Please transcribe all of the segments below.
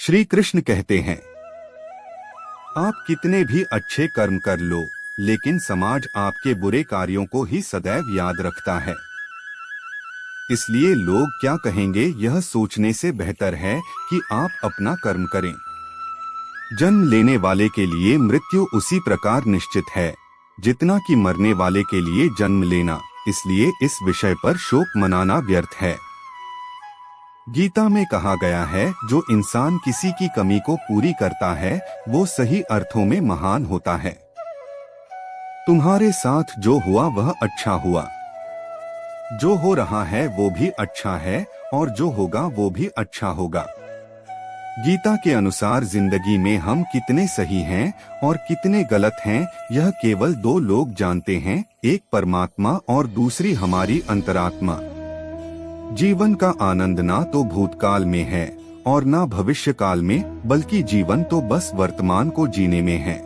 श्री कृष्ण कहते हैं, आप कितने भी अच्छे कर्म कर लो, लेकिन समाज आपके बुरे कार्यों को ही सदैव याद रखता है। इसलिए लोग क्या कहेंगे यह सोचने से बेहतर है कि आप अपना कर्म करें। जन्म लेने वाले के लिए मृत्यु उसी प्रकार निश्चित है जितना कि मरने वाले के लिए जन्म लेना, इसलिए इस विषय पर शोक मनाना व्यर्थ है। गीता में कहा गया है, जो इंसान किसी की कमी को पूरी करता है वो सही अर्थों में महान होता है। तुम्हारे साथ जो हुआ वह अच्छा हुआ, जो हो रहा है वो भी अच्छा है और जो होगा वो भी अच्छा होगा। गीता के अनुसार जिंदगी में हम कितने सही हैं और कितने गलत हैं यह केवल दो लोग जानते हैं, एक परमात्मा और दूसरी हमारी अंतरात्मा। जीवन का आनंद ना तो भूतकाल में है और ना भविष्य काल में, बल्कि जीवन तो बस वर्तमान को जीने में है।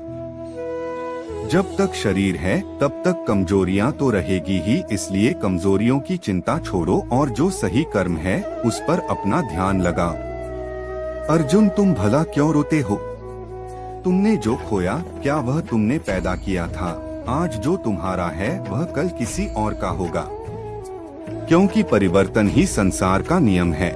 जब तक शरीर है तब तक कमजोरियां तो रहेगी ही, इसलिए कमजोरियों की चिंता छोड़ो और जो सही कर्म है उस पर अपना ध्यान लगाओ। अर्जुन, तुम भला क्यों रोते हो? तुमने जो खोया क्या वह तुमने पैदा किया था? आज जो तुम्हारा है वह कल किसी और का होगा, क्योंकि परिवर्तन ही संसार का नियम है।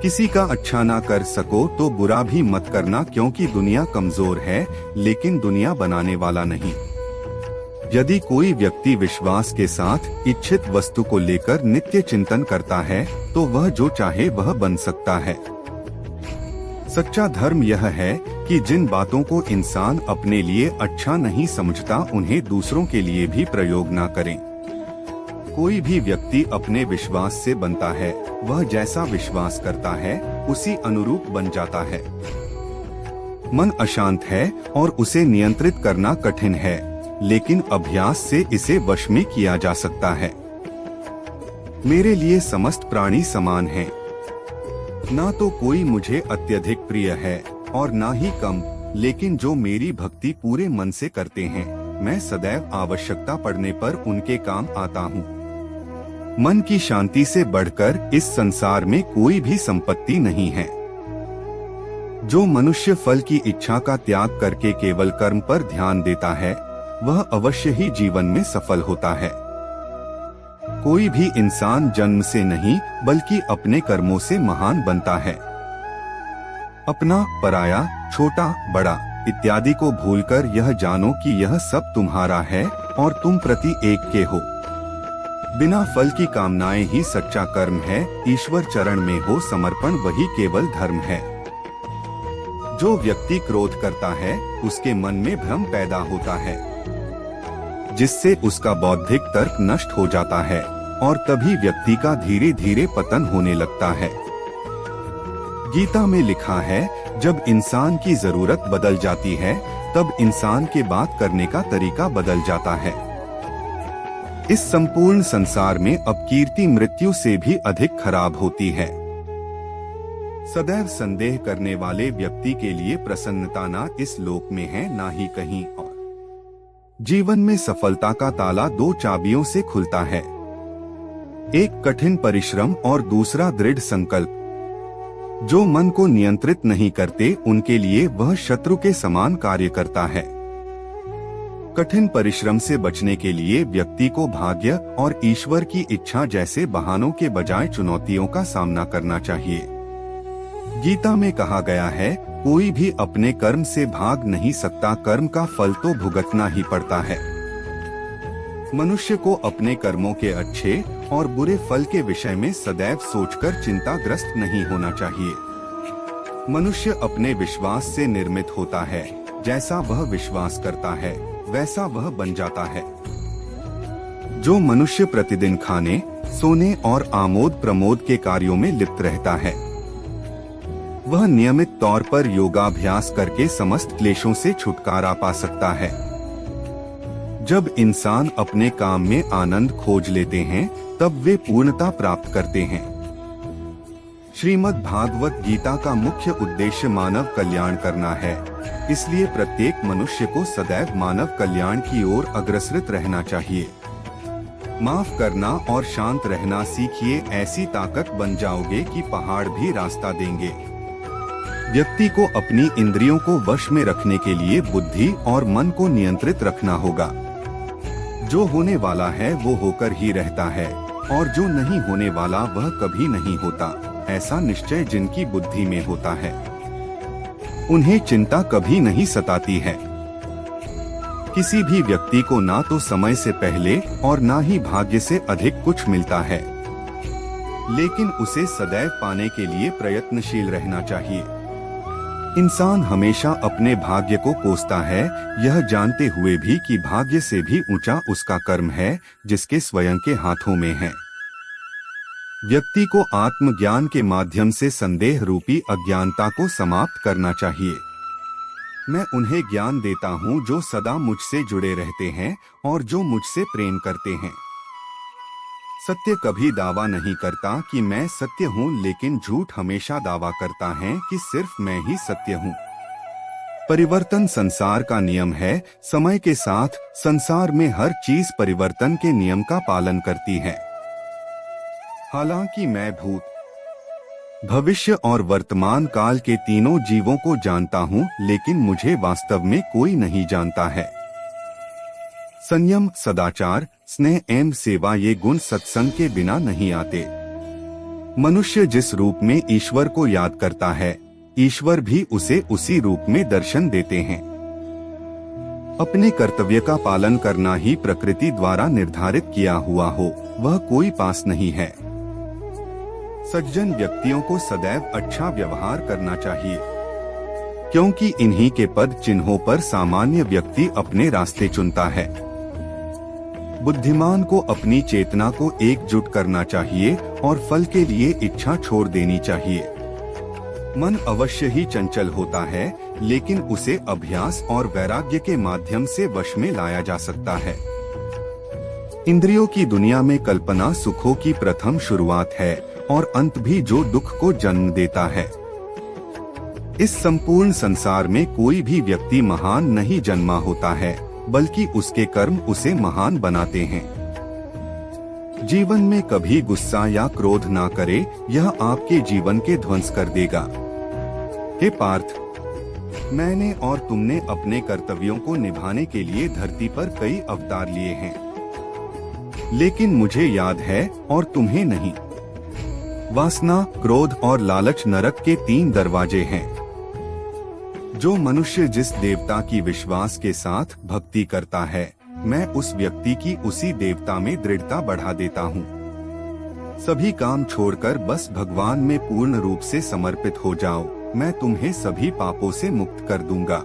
किसी का अच्छा ना कर सको तो बुरा भी मत करना, क्योंकि दुनिया कमजोर है लेकिन दुनिया बनाने वाला नहीं। यदि कोई व्यक्ति विश्वास के साथ इच्छित वस्तु को लेकर नित्य चिंतन करता है तो वह जो चाहे वह बन सकता है। सच्चा धर्म यह है कि जिन बातों को इंसान अपने लिए अच्छा नहीं समझता उन्हें दूसरों के लिए भी प्रयोग न करें। कोई भी व्यक्ति अपने विश्वास से बनता है, वह जैसा विश्वास करता है उसी अनुरूप बन जाता है। मन अशांत है और उसे नियंत्रित करना कठिन है, लेकिन अभ्यास से इसे वश में किया जा सकता है। मेरे लिए समस्त प्राणी समान हैं। ना तो कोई मुझे अत्यधिक प्रिय है और ना ही कम, लेकिन जो मेरी भक्ति पूरे मन से करते हैं, मैं सदैव आवश्यकता पड़ने पर उनके काम आता हूँ। मन की शांति से बढ़कर इस संसार में कोई भी संपत्ति नहीं है। जो मनुष्य फल की इच्छा का त्याग करके केवल कर्म पर ध्यान देता है, वह अवश्य ही जीवन में सफल होता है। कोई भी इंसान जन्म से नहीं बल्कि अपने कर्मों से महान बनता है। अपना, पराया, छोटा, बड़ा इत्यादि को भूलकर यह जानो कि यह सब तुम्हारा है और तुम प्रति एक के हो। बिना फल की कामनाएं ही सच्चा कर्म है। ईश्वर चरण में हो समर्पण वही केवल धर्म है। जो व्यक्ति क्रोध करता है उसके मन में भ्रम पैदा होता है, जिससे उसका बौद्धिक तर्क नष्ट हो जाता है और तभी व्यक्ति का धीरे धीरे पतन होने लगता है। गीता में लिखा है, जब इंसान की जरूरत बदल जाती है तब इंसान के बात करने का तरीका बदल जाता है। इस संपूर्ण संसार में अपकीर्ति मृत्यु से भी अधिक खराब होती है। सदैव संदेह करने वाले व्यक्ति के लिए प्रसन्नता ना इस लोक में है ना ही कहीं और। जीवन में सफलता का ताला दो चाबियों से खुलता है, एक कठिन परिश्रम और दूसरा दृढ़ संकल्प। जो मन को नियंत्रित नहीं करते उनके लिए वह शत्रु के समान कार्य करता है। कठिन परिश्रम से बचने के लिए व्यक्ति को भाग्य और ईश्वर की इच्छा जैसे बहानों के बजाय चुनौतियों का सामना करना चाहिए। गीता में कहा गया है, कोई भी अपने कर्म से भाग नहीं सकता, कर्म का फल तो भुगतना ही पड़ता है। मनुष्य को अपने कर्मों के अच्छे और बुरे फल के विषय में सदैव सोचकर चिंताग्रस्त नहीं होना चाहिए। मनुष्य अपने विश्वास से निर्मित होता है, जैसा वह विश्वास करता है वैसा वह बन जाता है। जो मनुष्य प्रतिदिन खाने, सोने और आमोद प्रमोद के कार्यों में लिप्त रहता है, वह नियमित तौर पर योगाभ्यास करके समस्त क्लेशों से छुटकारा पा सकता है। जब इंसान अपने काम में आनंद खोज लेते हैं तब वे पूर्णता प्राप्त करते हैं। श्रीमद् भागवत गीता का मुख्य उद्देश्य मानव कल्याण करना है, इसलिए प्रत्येक मनुष्य को सदैव मानव कल्याण की ओर अग्रसरित रहना चाहिए। माफ करना और शांत रहना सीखिए, ऐसी ताकत बन जाओगे कि पहाड़ भी रास्ता देंगे। व्यक्ति को अपनी इंद्रियों को वश में रखने के लिए बुद्धि और मन को नियंत्रित रखना होगा। जो होने वाला है वो होकर ही रहता है और जो नहीं होने वाला वह कभी नहीं होता, ऐसा निश्चय जिनकी बुद्धि में होता है उन्हें चिंता कभी नहीं सताती है। किसी भी व्यक्ति को ना तो समय से पहले और ना ही भाग्य से अधिक कुछ मिलता है, लेकिन उसे सदैव पाने के लिए प्रयत्नशील रहना चाहिए। इंसान हमेशा अपने भाग्य को कोसता है, यह जानते हुए भी कि भाग्य से भी ऊंचा उसका कर्म है जिसके स्वयं के हाथों में है। व्यक्ति को आत्मज्ञान के माध्यम से संदेह रूपी अज्ञानता को समाप्त करना चाहिए। मैं उन्हें ज्ञान देता हूँ जो सदा मुझसे जुड़े रहते हैं और जो मुझसे प्रेम करते हैं। सत्य कभी दावा नहीं करता कि मैं सत्य हूँ, लेकिन झूठ हमेशा दावा करता है कि सिर्फ मैं ही सत्य हूँ। परिवर्तन संसार का नियम है। समय के साथ संसार में हर चीज परिवर्तन के नियम का पालन करती है। हालांकि मैं भूत, भविष्य और वर्तमान काल के तीनों जीवों को जानता हूँ, लेकिन मुझे वास्तव में कोई नहीं जानता है। संयम, सदाचार, स्नेह एवं सेवा ये गुण सत्संग के बिना नहीं आते। मनुष्य जिस रूप में ईश्वर को याद करता है, ईश्वर भी उसे उसी रूप में दर्शन देते हैं। अपने कर्तव्य का पालन करना ही प्रकृति द्वारा निर्धारित किया हुआ हो, वह कोई पास नहीं है। सज्जन व्यक्तियों को सदैव अच्छा व्यवहार करना चाहिए, क्योंकि इन्हीं के पद चिन्हों पर सामान्य व्यक्ति अपने रास्ते चुनता है। बुद्धिमान को अपनी चेतना को एकजुट करना चाहिए और फल के लिए इच्छा छोड़ देनी चाहिए। मन अवश्य ही चंचल होता है, लेकिन उसे अभ्यास और वैराग्य के माध्यम से वश में लाया जा सकता है। इंद्रियों की दुनिया में कल्पना सुखों की प्रथम शुरुआत है और अंत भी जो दुख को जन्म देता है। इस संपूर्ण संसार में कोई भी व्यक्ति महान नहीं जन्मा होता है, बल्कि उसके कर्म उसे महान बनाते हैं। जीवन में कभी गुस्सा या क्रोध ना करे, यह आपके जीवन के ध्वंस कर देगा। हे पार्थ, मैंने और तुमने अपने कर्तव्यों को निभाने के लिए धरती पर कई अवतार लिए हैं, लेकिन मुझे याद है और तुम्हें नहीं। वासना, क्रोध और लालच नरक के 3 दरवाजे हैं। जो मनुष्य जिस देवता की विश्वास के साथ भक्ति करता है, मैं उस व्यक्ति की उसी देवता में दृढ़ता बढ़ा देता हूँ। सभी काम छोड़कर बस भगवान में पूर्ण रूप से समर्पित हो जाओ, मैं तुम्हें सभी पापों से मुक्त कर दूंगा।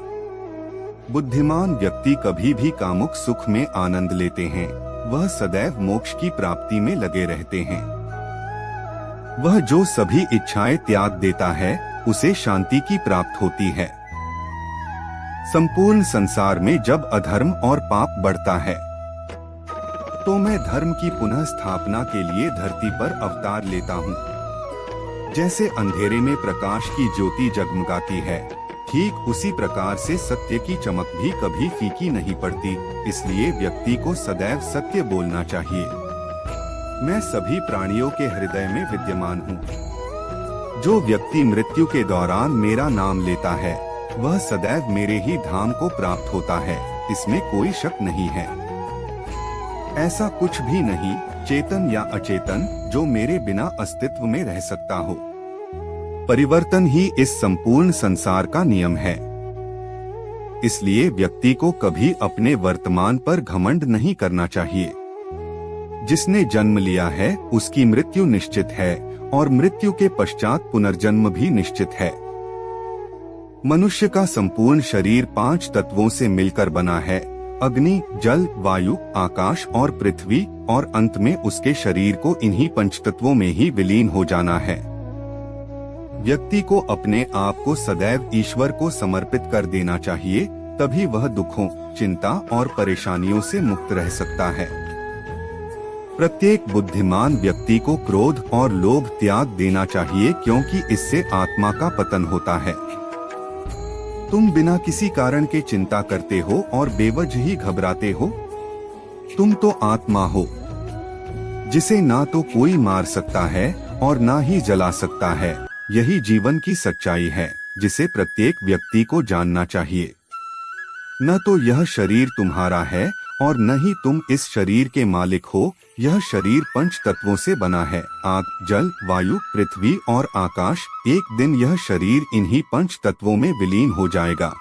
बुद्धिमान व्यक्ति कभी भी कामुक सुख में आनंद लेते हैं, वह सदैव मोक्ष की प्राप्ति में लगे रहते हैं। वह जो सभी इच्छाएं त्याग देता है, उसे शांति की प्राप्त होती है। संपूर्ण संसार में जब अधर्म और पाप बढ़ता है, तो मैं धर्म की पुनः स्थापना के लिए धरती पर अवतार लेता हूँ। जैसे अंधेरे में प्रकाश की ज्योति जगमगाती है, ठीक उसी प्रकार से सत्य की चमक भी कभी फीकी नहीं पड़ती। इसलिए व्यक्ति को सदैव सत्य बोलना चाहिए। मैं सभी प्राणियों के हृदय में विद्यमान हूँ। जो व्यक्ति मृत्यु के दौरान मेरा नाम लेता है, वह सदैव मेरे ही धाम को प्राप्त होता है, इसमें कोई शक नहीं है। ऐसा कुछ भी नहीं, चेतन या अचेतन, जो मेरे बिना अस्तित्व में रह सकता हो। परिवर्तन ही इस संपूर्ण संसार का नियम है। इसलिए व्यक्ति को कभी अपने वर्तमान पर घमंड नहीं करना चाहिए। जिसने जन्म लिया है, उसकी मृत्यु निश्चित है और मृत्यु के पश्चात पुनर्जन्म भी निश्चित है। मनुष्य का संपूर्ण शरीर 5 तत्वों से मिलकर बना है: अग्नि, जल, वायु, आकाश और पृथ्वी, और अंत में उसके शरीर को इन्हीं 5 तत्वों में ही विलीन हो जाना है। व्यक्ति को अपने आप को सदैव ईश्वर को समर्पित कर देना चाहिए, तभी वह दुखों, चिंता और परेशानियों से मुक्त रह सकता है। प्रत्येक बुद्धिमान व्यक्ति को क्रोध और लोभ त्याग देना चाहिए, क्योंकि इससे आत्मा का पतन होता है। तुम बिना किसी कारण के चिंता करते हो और बेवजह ही घबराते हो। तुम तो आत्मा हो, जिसे ना तो कोई मार सकता है और ना ही जला सकता है। यही जीवन की सच्चाई है। जिसे प्रत्येक व्यक्ति को जानना चाहिए। न तो यह शरीर तुम्हारा है और न ही तुम इस शरीर के मालिक हो। यह शरीर पंच तत्वों से बना है, आग, जल, वायु, पृथ्वी और आकाश। एक दिन यह शरीर इन्हीं पंच तत्वों में विलीन हो जाएगा।